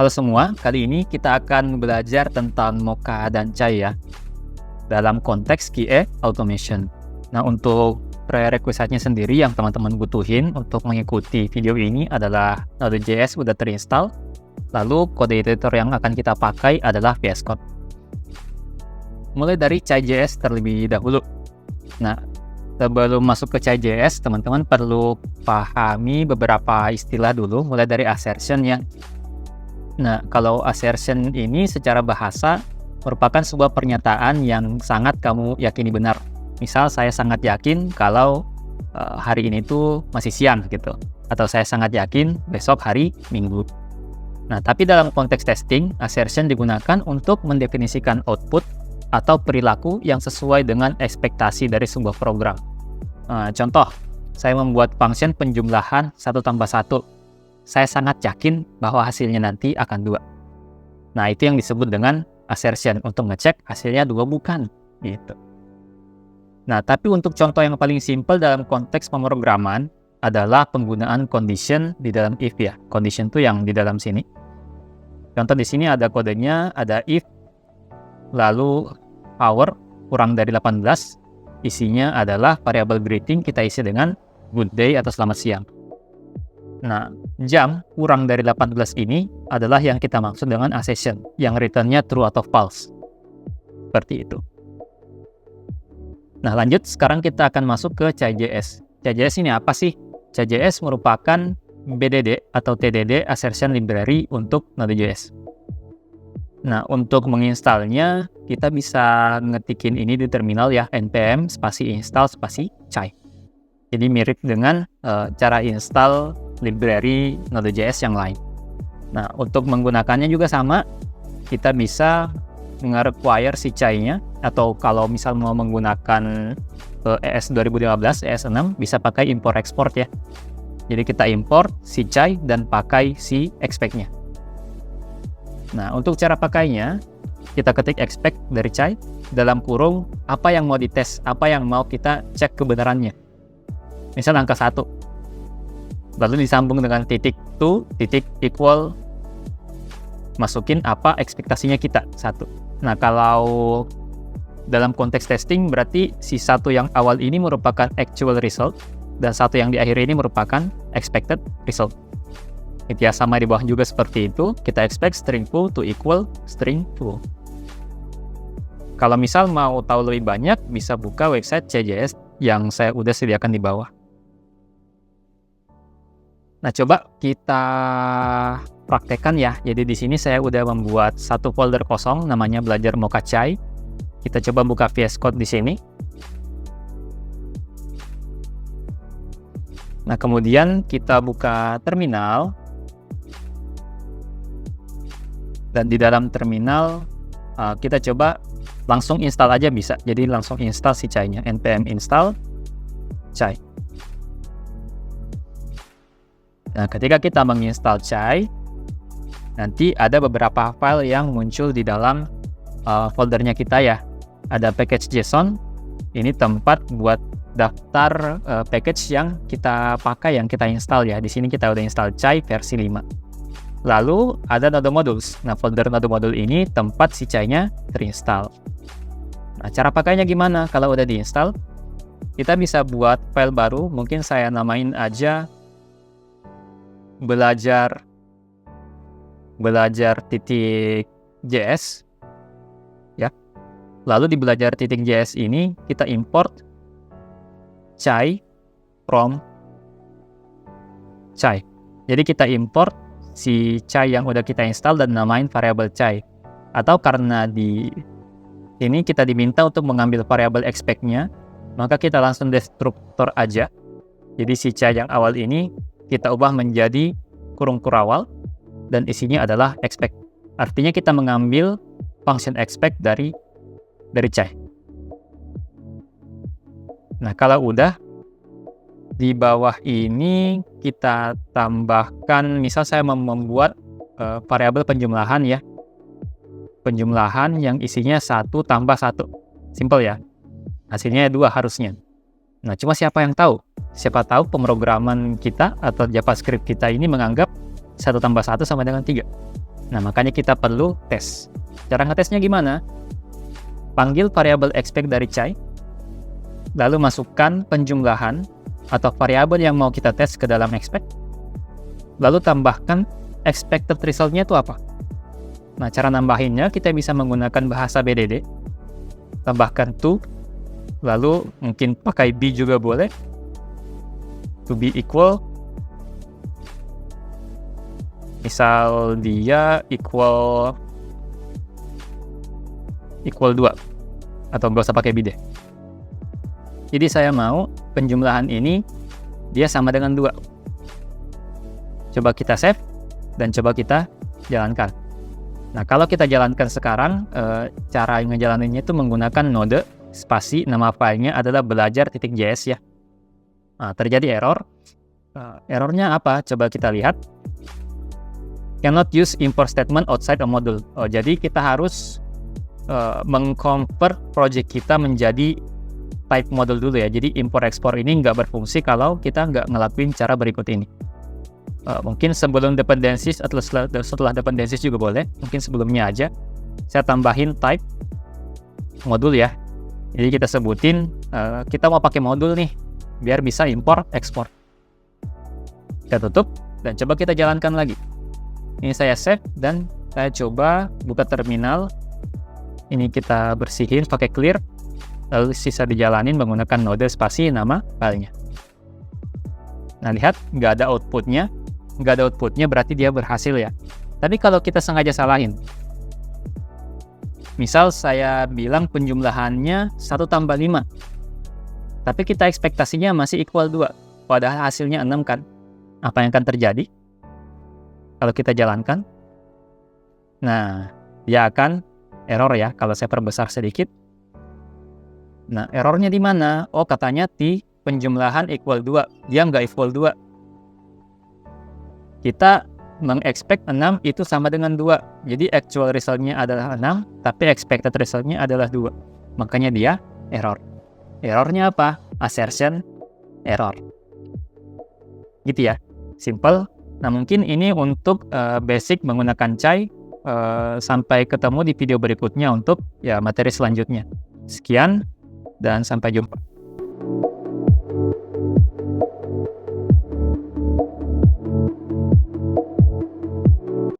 Halo semua, kali ini kita akan belajar tentang Mocha dan Chai ya, dalam konteks QA Automation. Nah, untuk prerequisite-nya sendiri yang teman-teman butuhin untuk mengikuti video ini adalah Node.js udah terinstall, lalu kode editor yang akan kita pakai adalah VS Code. Mulai dari Chai.js terlebih dahulu. Nah, sebelum masuk ke Chai.js, teman-teman perlu pahami beberapa istilah dulu, mulai dari assertion ya. Nah, kalau assertion ini secara bahasa merupakan sebuah pernyataan yang sangat kamu yakini benar. Misal, saya sangat yakin kalau hari ini tuh masih siang gitu. Atau saya sangat yakin besok hari Minggu. Nah, tapi dalam konteks testing, assertion digunakan untuk mendefinisikan output atau perilaku yang sesuai dengan ekspektasi dari sebuah program. Contoh, saya membuat function penjumlahan 1+1. Saya sangat yakin bahwa hasilnya nanti akan 2. Nah, itu yang disebut dengan assertion, untuk ngecek hasilnya 2 bukan, gitu. Nah, tapi untuk contoh yang paling simpel dalam konteks pemrograman adalah penggunaan condition di dalam if ya. Condition itu yang di dalam sini. Contoh di sini ada kodenya, ada if, lalu hour kurang dari 18, isinya adalah variabel greeting kita isi dengan good day atau selamat siang. Nah, jam kurang dari 18 ini adalah yang kita maksud dengan assertion, yang return-nya true atau false. Seperti itu. Nah, lanjut, sekarang kita akan masuk ke Chai.js. Chai.js ini apa sih? Chai.js merupakan BDD atau TDD assertion library untuk Node.js. Nah, untuk menginstalnya, kita bisa ngetikin ini di terminal ya, npm spasi install spasi chai. Jadi mirip dengan cara install library Node.js yang lain. Nah, untuk menggunakannya juga sama, kita bisa nge-require si chai-nya, atau kalau misal mau menggunakan ES 2015, ES6, bisa pakai import-export ya. Jadi kita import si chai dan pakai si expect-nya. Nah, untuk cara pakainya, kita ketik expect dari chai, dalam kurung apa yang mau dites, apa yang mau kita cek kebenarannya. Misal angka 1. Lalu disambung dengan titik to, titik equal, masukin apa ekspektasinya kita, 1. Nah, kalau dalam konteks testing, berarti si 1 yang awal ini merupakan actual result, dan 1 yang di akhir ini merupakan expected result. Itu ya, sama di bawah juga seperti itu, kita expect string full to equal string full. Kalau misal mau tahu lebih banyak, bisa buka website Chai.js yang saya udah sediakan di bawah. Nah, coba kita praktekkan ya. Jadi di sini saya udah membuat satu folder kosong namanya belajar Mocha Chai. Kita coba buka VS Code di sini. Nah, kemudian kita buka terminal. Dan di dalam terminal kita coba langsung install aja bisa. Jadi langsung install si chai-nya, npm install chai. Nah, ketika kita menginstal chai, nanti ada beberapa file yang muncul di dalam foldernya kita ya. Ada package.json, ini tempat buat daftar package yang kita pakai, yang kita install ya. Di sini kita udah install chai versi 5. Lalu ada node modules. Nah, folder node module ini tempat si chai-nya terinstall. Nah, cara pakainya gimana? Kalau udah diinstal, kita bisa buat file baru. Mungkin saya namain aja belajar.js ya. Lalu di belajar.js ini kita import chai from chai. Jadi kita import si chai yang udah kita install dan namain variabel chai. Atau karena di ini kita diminta untuk mengambil variabel expect-nya, maka kita langsung destruktor aja. Jadi si chai yang awal ini kita ubah menjadi kurung kurawal dan isinya adalah expect. Artinya kita mengambil function expect dari chai. Nah, kalau udah di bawah ini kita tambahkan, misal saya membuat variabel penjumlahan ya. Penjumlahan yang isinya 1 tambah 1. Simple ya. Hasilnya 2 harusnya. Nah, cuma siapa yang tahu? Siapa tahu pemrograman kita atau JavaScript kita ini menganggap 1 tambah 1 sama dengan 3. Nah, makanya kita perlu tes. Cara ngetesnya gimana? Panggil variabel expect dari Chai, lalu masukkan penjumlahan atau variabel yang mau kita tes ke dalam expect, lalu tambahkan expected result-nya itu apa. Nah, cara nambahinnya kita bisa menggunakan bahasa BDD, tambahkan to, lalu mungkin pakai be juga boleh, to be equal, misal dia equal 2, atau nggak usah pakai be deh. Jadi saya mau penjumlahan ini dia sama dengan 2. Coba kita save dan coba kita jalankan. Nah, kalau kita jalankan sekarang, cara ngejalaninnya itu menggunakan node spasi nama filenya adalah belajar.js ya. Nah, terjadi error. Errornya apa? Coba kita lihat. Cannot use import statement outside a module. Jadi kita harus meng-convert project kita menjadi type model dulu ya. Jadi import export ini nggak berfungsi kalau kita nggak ngelakuin cara berikut ini. Mungkin sebelum dependencies atau setelah dependencies juga boleh. Mungkin sebelumnya aja saya tambahin type modul ya. Jadi kita sebutin kita mau pakai modul nih biar bisa import export. Kita tutup dan coba kita jalankan lagi. Ini saya save dan saya coba buka terminal. Ini kita bersihin pakai clear, lalu sisa dijalanin menggunakan node spasi nama filenya. Nah, lihat nggak ada outputnya. Nggak ada outputnya berarti dia berhasil ya. Tapi kalau kita sengaja salahin, misal saya bilang penjumlahannya 1 tambah 5, tapi kita ekspektasinya masih equal 2, padahal hasilnya 6 kan. Apa yang akan terjadi kalau kita jalankan? Nah, dia akan error ya kalau saya perbesar sedikit. Nah, errornya di mana? Oh, katanya di penjumlahan equal 2, dia nggak equal 2. Kita mengexpect 6 itu sama dengan 2. Jadi actual result-nya adalah 6, tapi expected result-nya adalah 2. Makanya dia error. Errornya apa? Assertion error. Gitu ya. Simple. Nah, mungkin ini untuk basic menggunakan Chai. Sampai ketemu di video berikutnya untuk ya materi selanjutnya. Sekian dan sampai jumpa.